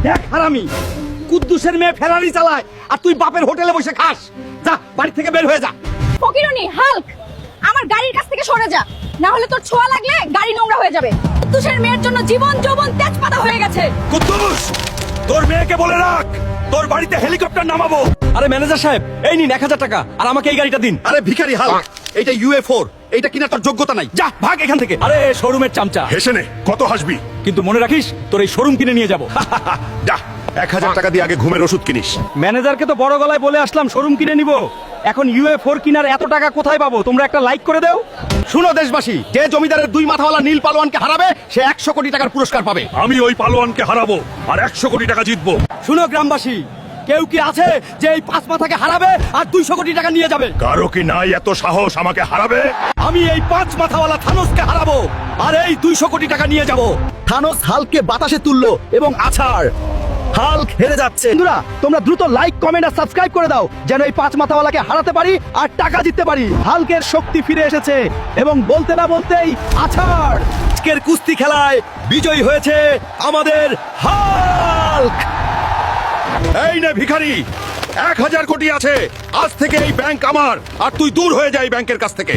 দেখ হারামি, কুদ্দুসের মেয়ে ফেরারি চালায় আর তুই বাপের হোটেলে বসে খাস। যা বাড়ি থেকে বের হয়ে যা। ফকিরনি হাল্ক, আমার গাড়ির কাছ থেকে সরে যা, না হলে তোর ছোঁয়া লাগলে গাড়ি নোংরা হয়ে যাবে। কুদ্দুসের মেয়ের জন্য জীবন যৌবন তেজপাতা হয়ে গেছে। কুদ্দুস, তোর মেয়েকে বলে রাখ তোর বাড়িতে হেলিকপ্টার নামাবো। আরে ম্যানেজার সাহেব, এই নিন 1000 টাকা আর আমাকে এই গাড়িটা দিন। আরে ভিখারি হাল্ক, এইটা UA4, এইটা কিনা তোর যোগ্যতা নাই। যা ভাগ এখান থেকে। আরে শোরুমের চামচা, হেসে নে, কত হাসবি? কিন্তু মনে রাখিস তোর এই শোরুম কিনে নিয়ে যাবো। যা 1000 টাকা দিয়ে আগে ঘুমের ওষুধ কিনিস। ম্যানেজারকে তো বড় গলায় বলে আসলাম শোরুম কিনে নিব, এখন UA4 কিনার এত টাকা কোথায় পাবো? তোমরা একটা লাইক করে দাও। শুনো দেশবাসী, যে জমিদারের 2 মাথাওয়ালা নীল পালোয়ানকে হারাবে সে 100 কোটি টাকার পুরস্কার পাবে। আমি ওই পালোয়ানকে হারাবো আর 100 কোটি টাকা জিতবো। শুনো গ্রামবাসী, কেউ কি আছে যে এই 5 মাথাকে হারাবে আর 200 কোটি টাকা নিয়ে যাবে? কারো কি নাই এত সাহস আমাকে হারাবে? আমি এই 5 মাথাওয়ালা থানোসকে হারাবো আর এই 200 কোটি টাকা নিয়ে যাব। থানোস হাল্ককে বাতাসে তুললো এবং আছাড়। হাল্ক হেরে যাচ্ছে। বন্ধুরা, তোমরা দ্রুত লাইক, কমেন্ট আর সাবস্ক্রাইব করে দাও যেন এই 5 মাথাওয়ালাকে হারাতে পারি আর টাকা জিততে পারি। হাল্কের শক্তি ফিরে এসেছে এবং বলতে না বলতেই আছাড়। আজকের কুস্তি খেলায় বিজয়ী হয়েছে আমাদের হাল্ক। এই নে ভিখারি, 1000 কোটি আছে। আজ থেকে এই ব্যাংক আমার, আর তুই দূর হয়ে যা এই ব্যাংকের কাছ থেকে।